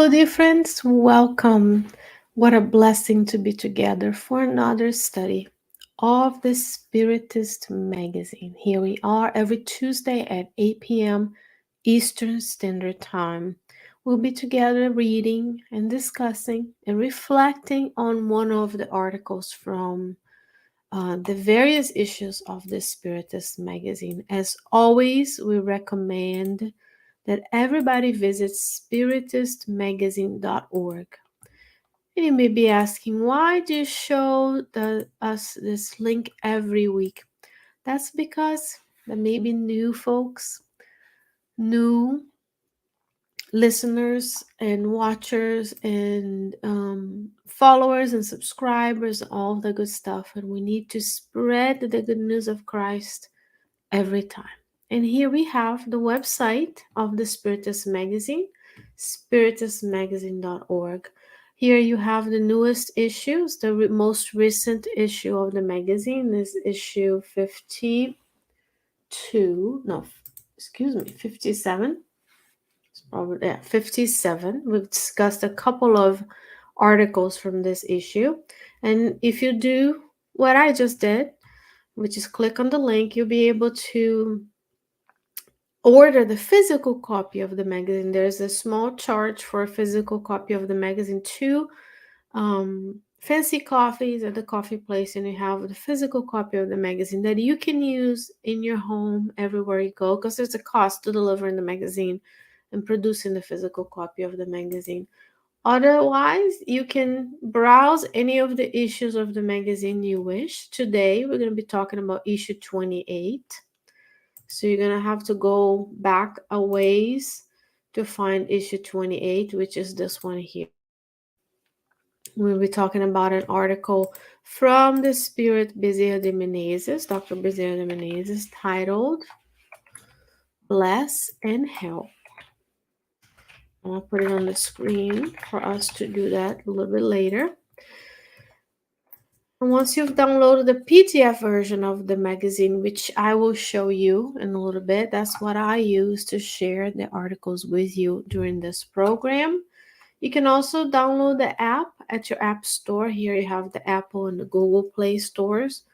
Hello, dear friends. Welcome. What a blessing to be together for another study of the Spiritist magazine. Here we are every Tuesday at 8 p.m. Eastern Standard Time. We'll be together reading and discussing and reflecting on one of the articles from the various issues of the Spiritist magazine. As always, we recommend that everybody visits spiritistmagazine.org. And you may be asking, why do you show us this link every week? That's because there may be new folks, new listeners and watchers and followers and subscribers, all the good stuff. And we need to spread the good news of Christ every time. And here we have the website of the Spiritist magazine, spiritistmagazine.org. Here you have the newest issues. The most recent issue of the magazine is issue 52. No, excuse me, 57. It's probably 57. We've discussed a couple of articles from this issue. And if you do what I just did, which is click on the link, you'll be able to order the physical copy of the magazine. There's a small charge for a physical copy of the magazine. Two fancy coffees at the coffee place, and you have the physical copy of the magazine that you can use in your home everywhere you go, because there's a cost to delivering the magazine and producing the physical copy of the magazine. Otherwise, you can browse any of the issues of the magazine you wish. Today, we're going to be talking about issue 28. So you're going to have to go back a ways to find issue 28, which is this one here. We'll be talking about an article from the Spirit Bezerra de Menezes, Dr. Bezerra de Menezes, titled Bless and Help. I'll put it on the screen for us to do that a little bit later. And once you've downloaded the PDF version of the magazine, which I will show you in a little bit, that's what I use to share the articles with you during this program. You can also download the app at your app store. Here you have the Apple and the Google Play stores,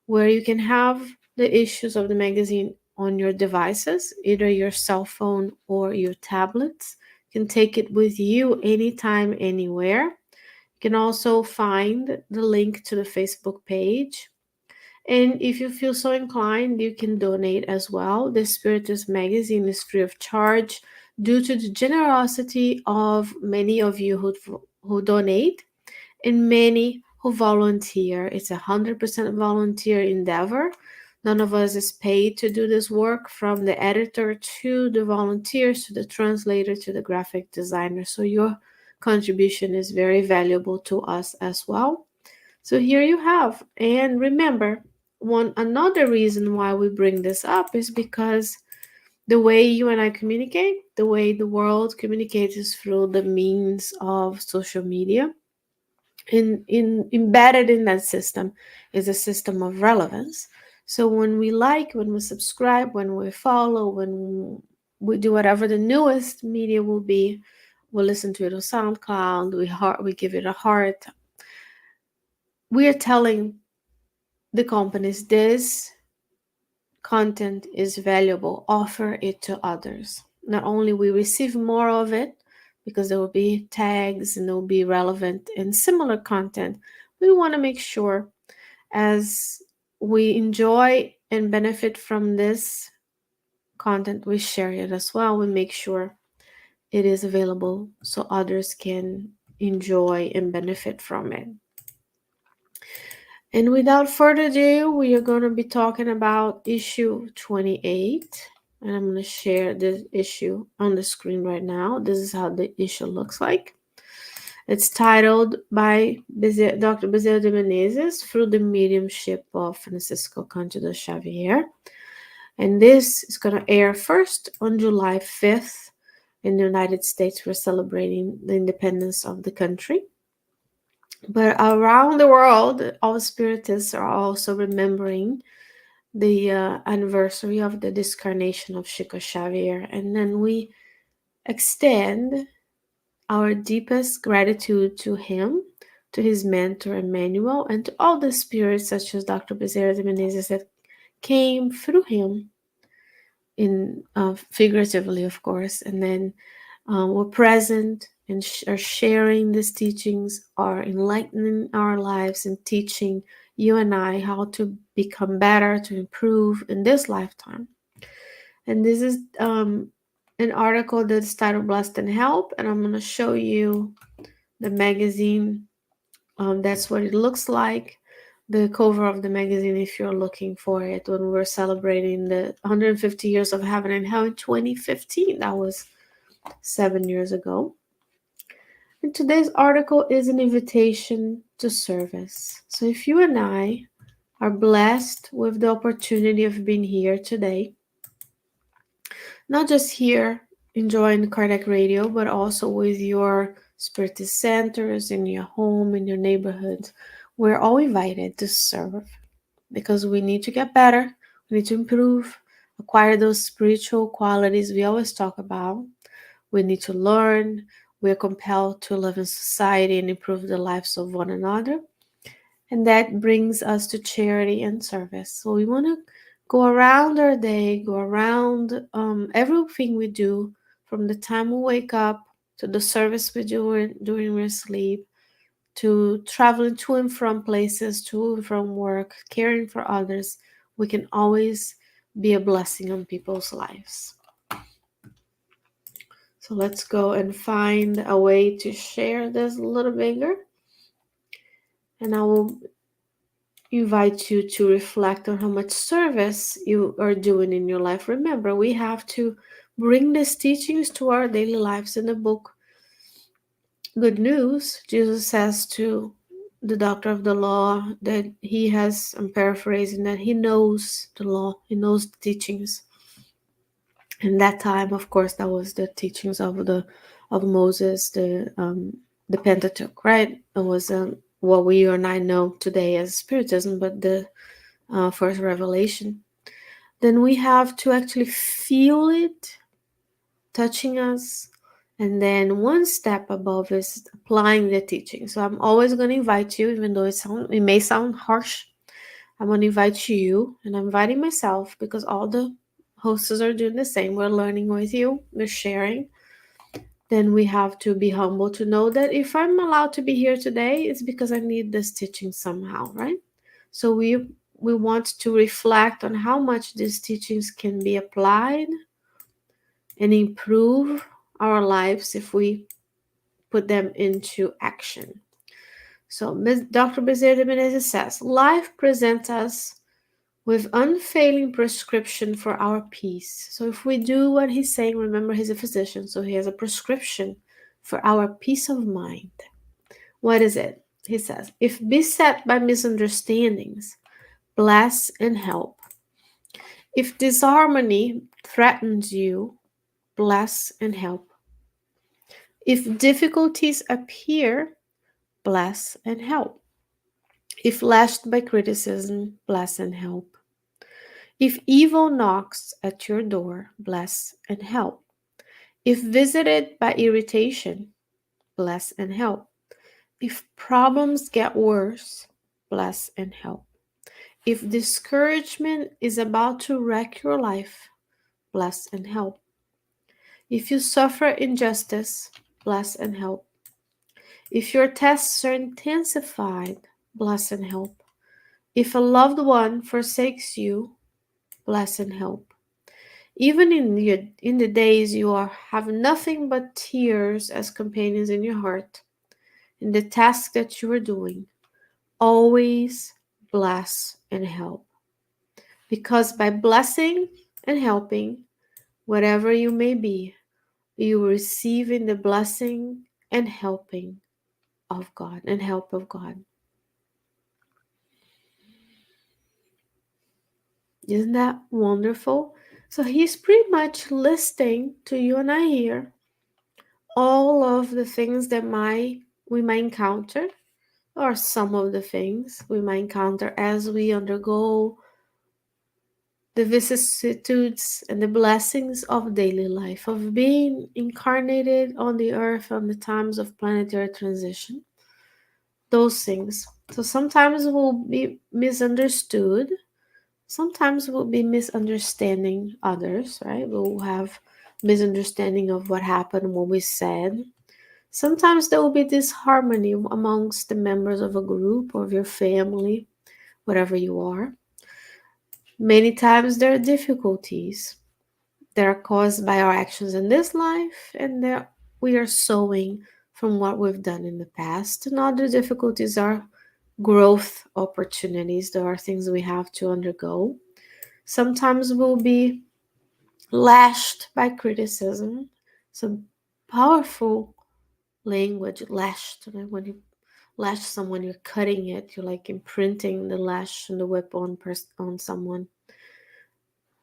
where you can have the issues of the magazine on your devices, either your cell phone or your tablets. You can take it with you anytime, anywhere. You can also find the link to the Facebook page. And if you feel so inclined, you can donate as well. The Spiritist magazine is free of charge due to the generosity of many of you who donate and many who volunteer. It's 100% volunteer endeavor. None of us is paid to do this work, from the editor to the volunteers to the translator to the graphic designer. So your contribution is very valuable to us as well. So here you have. And remember, another reason why we bring this up is because the way you and I communicate, the way the world communicates, is through the means of social media. Embedded in that system is a system of relevance. So when we like, when we subscribe, when we follow, when we do whatever the newest media will be, we'll listen to it on SoundCloud, we give it a heart. We are telling the companies this content is valuable, offer it to others. Not only we receive more of it, because there will be tags and there will be relevant and similar content, we want to make sure, as we enjoy and benefit from this content, we share it as well. We make sure it is available so others can enjoy and benefit from it. And without further ado, we are going to be talking about issue 28. And I'm going to share this issue on the screen right now. This is how the issue looks like. It's titled by Dr. Bezerra de Menezes, Through the Mediumship of Francisco Candido Xavier. And this is going to air first on July 5th in the United States. We're celebrating the independence of the country. But around the world, all spiritists are also remembering the anniversary of the discarnation of Chico Xavier. And then we extend our deepest gratitude to him, to his mentor Emmanuel, and to all the spirits such as Dr. Bezerra de Menezes that came through him, in figuratively, of course, and then were present and are sharing these teachings, are enlightening our lives and teaching you and I how to become better, to improve in this lifetime. And this is an article that's titled Blessed and Help, and I'm going to show you the magazine. That's what it looks like. The cover of the magazine, if you're looking for it, when we're celebrating the 150 years of Heaven and Hell in 2015. That was 7 years ago. And today's article is an invitation to service. So if you and I are blessed with the opportunity of being here today, not just here enjoying cardiac radio, but also with your Spiritist centers, in your home, in your neighborhood, we're all invited to serve because we need to get better, we need to improve, acquire those spiritual qualities we always talk about. We need to learn. We are compelled to live in society and improve the lives of one another. And that brings us to charity and service. So we want to go around our day, go around everything we do, from the time we wake up to the service we do during we sleep, to traveling to and from places, to and from work, caring for others. We can always be a blessing on people's lives. So let's go and find a way to share this a little bigger. And I will invite you to reflect on how much service you are doing in your life. Remember, we have to bring these teachings to our daily lives. In the book Good News, Jesus says to the doctor of the law that he has, I'm paraphrasing, that he knows the law, he knows the teachings. In that time, of course, that was the teachings of Moses, the Pentateuch, right? It was what we and I know today as Spiritism, but the first revelation. Then we have to actually feel it touching us, and then one step above is applying the teaching. So I'm always going to invite you, even though it may sound harsh. I'm going to invite you, and I'm inviting myself because all the hosts are doing the same. We're learning with you, we're sharing. Then we have to be humble to know that if I'm allowed to be here today, it's because I need this teaching somehow, right? So we want to reflect on how much these teachings can be applied and improve our lives if we put them into action. So Dr. Bezerra de Menezes says, life presents us with unfailing prescription for our peace. So if we do what he's saying, remember he's a physician, so he has a prescription for our peace of mind. What is it? He says, if beset by misunderstandings, bless and help. If disharmony threatens you, bless and help. If difficulties appear, bless and help. If lashed by criticism, bless and help. If evil knocks at your door, bless and help. If visited by irritation, bless and help. If problems get worse, bless and help. If discouragement is about to wreck your life, bless and help. If you suffer injustice, bless and help. If your tests are intensified, bless and help. If a loved one forsakes you, bless and help. Even in the days you have nothing but tears as companions in your heart, in the task that you are doing, always bless and help. Because by blessing and helping, whatever you may be, you are receiving the blessing and helping of God and help of God. Isn't that wonderful? So he's pretty much listing to you and I here all of the things that we might encounter, or some of the things we might encounter as we undergo the vicissitudes and the blessings of daily life, of being incarnated on the earth on the times of planetary transition, those things. So sometimes we'll be misunderstood, sometimes we'll be misunderstanding others, right? We'll have misunderstanding of what happened, what we said. Sometimes there will be disharmony amongst the members of a group or of your family, whatever you are. Many times there are difficulties that are caused by our actions in this life, and that we are sowing from what we've done in the past. And other difficulties are growth opportunities. There are things we have to undergo. Sometimes we'll be lashed by criticism. Some powerful language, lashed. When you lash someone, you're cutting it. You're like imprinting the lash and the whip on someone.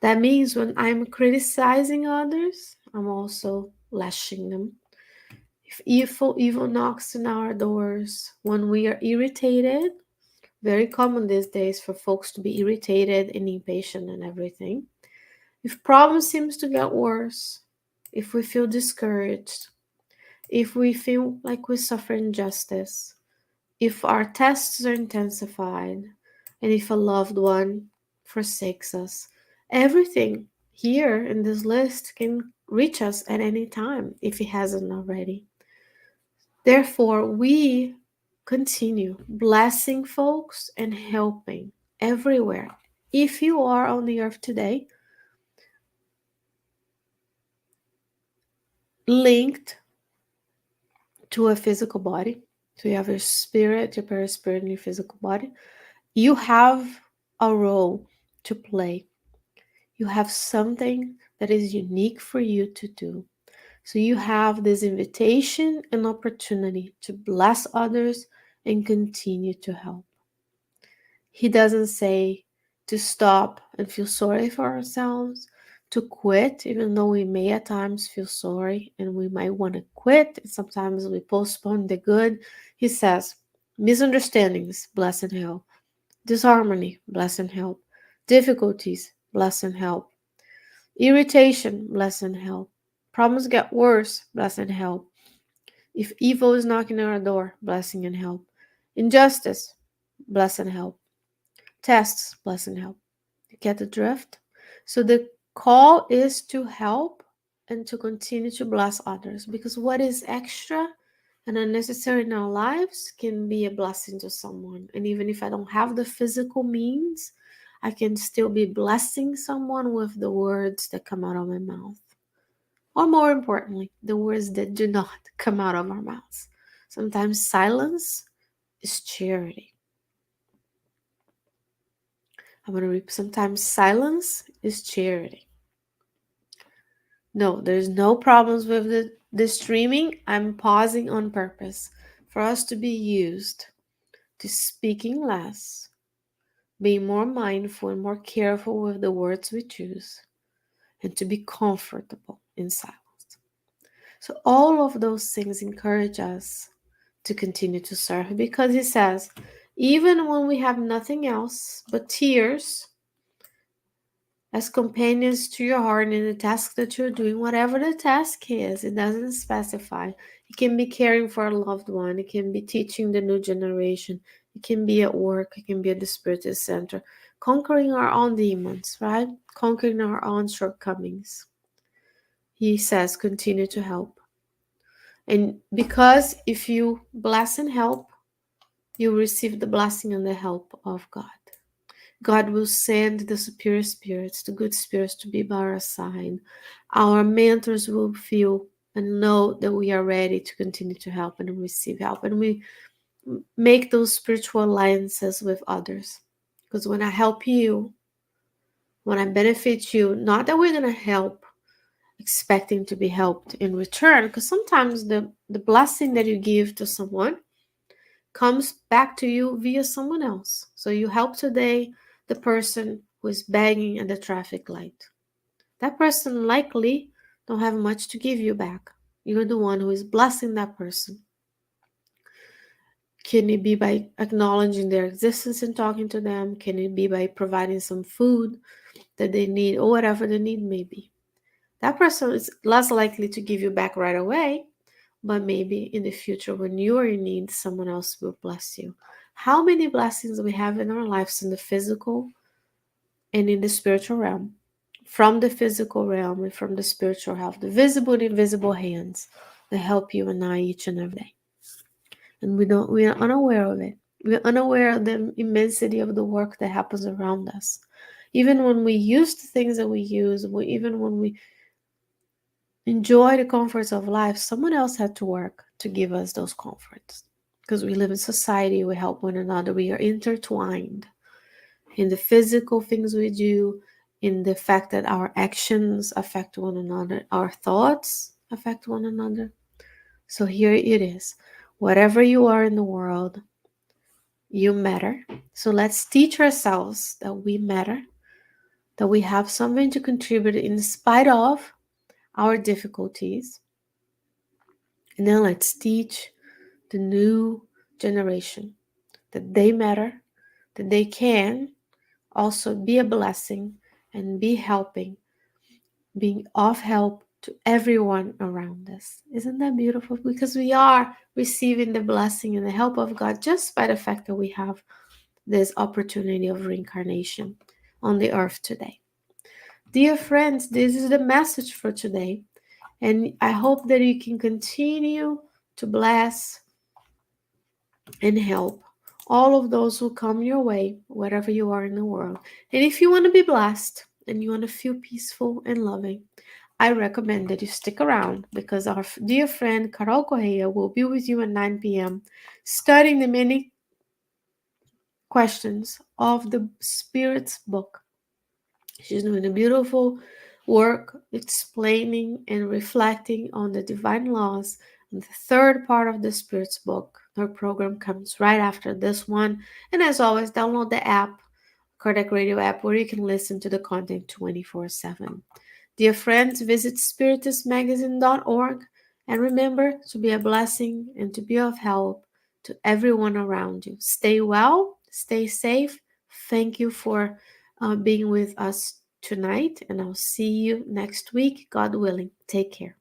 That means when I'm criticizing others, I'm also lashing them. If evil knocks on our doors, when we are irritated, very common these days for folks to be irritated and impatient and everything. If problems seems to get worse, if we feel discouraged, if we feel like we suffer injustice, if our tests are intensified, and if a loved one forsakes us, everything here in this list can reach us at any time if it hasn't already. Therefore, we continue blessing folks and helping everywhere. If you are on the earth today, linked to a physical body, so you have your spirit, your perispirit, and your physical body, you have a role to play. You have something that is unique for you to do. So you have this invitation and opportunity to bless others and continue to help. He doesn't say to stop and feel sorry for ourselves, to quit, even though we may at times feel sorry and we might want to quit. And sometimes we postpone the good. He says, misunderstandings, bless and help. Disharmony, bless and help. Difficulties, bless and help. Irritation, bless and help. Problems get worse, bless and help. If evil is knocking on our door, blessing and help. Injustice, bless and help. Tests, bless and help. You get the drift? So the call is to help and to continue to bless others, because what is extra and unnecessary in our lives can be a blessing to someone. And even if I don't have the physical means, I can still be blessing someone with the words that come out of my mouth. Or more importantly, the words that do not come out of our mouths. Sometimes silence is charity. I'm going to repeat. Sometimes silence is charity. No, there's no problems with the streaming. I'm pausing on purpose for us to be used to speaking less, being more mindful and more careful with the words we choose, and to be comfortable in silence. So all of those things encourage us to continue to serve, because he says, even when we have nothing else but tears as companions to your heart in the task that you're doing, whatever the task is, it doesn't specify. It can be caring for a loved one, it can be teaching the new generation, it can be at work, it can be at the Spiritist Center, conquering our own demons, right? Conquering our own shortcomings. He says, continue to help. And because if you bless and help, you receive the blessing and the help of God. God will send the superior spirits, the good spirits, to be by our side. Our mentors will feel and know that we are ready to continue to help and receive help. And we make those spiritual alliances with others. Because when I help you, when I benefit you, not that we're going to help expecting to be helped in return, because sometimes the blessing that you give to someone comes back to you via someone else. So you help today the person who is begging at the traffic light. That person likely don't have much to give you back. You're the one who is blessing that person. Can it be by acknowledging their existence and talking to them? Can it be by providing some food? that they need, or whatever the need may be. That person is less likely to give you back right away, but maybe in the future when you are in need, someone else will bless you. How many blessings we have in our lives in the physical and in the spiritual realm? From the physical realm and from the spiritual realm, the visible and invisible hands that help you and I each and every day. And we are unaware of it. We are unaware of the immensity of the work that happens around us. Even when we use the things that we use, even when we enjoy the comforts of life, someone else had to work to give us those comforts. Because we live in society, we help one another, we are intertwined in the physical things we do, in the fact that our actions affect one another, our thoughts affect one another. So here it is. Whatever you are in the world, you matter. So let's teach ourselves that we matter, that we have something to contribute in spite of our difficulties. And then let's teach the new generation that they matter, that they can also be a blessing and be helping, being of help to everyone around us. Isn't that beautiful? Because we are receiving the blessing and the help of God just by the fact that we have this opportunity of reincarnation on the earth today. Dear friends, this is the message for today. And I hope that you can continue to bless and help all of those who come your way, wherever you are in the world. And if you want to be blessed and you want to feel peaceful and loving, I recommend that you stick around because our dear friend Carol Correa will be with you at 9 p.m. studying the many questions of the Spirit's book. She's doing a beautiful work explaining and reflecting on the divine laws. And the third part of the Spirit's book, her program comes right after this one. And as always, download the app, Kardec Radio app, where you can listen to the content 24/7. Dear friends, visit spiritistmagazine.org and remember to be a blessing and to be of help to everyone around you. Stay well, stay safe. Thank you for being with us tonight, and I'll see you next week, God willing. Take care.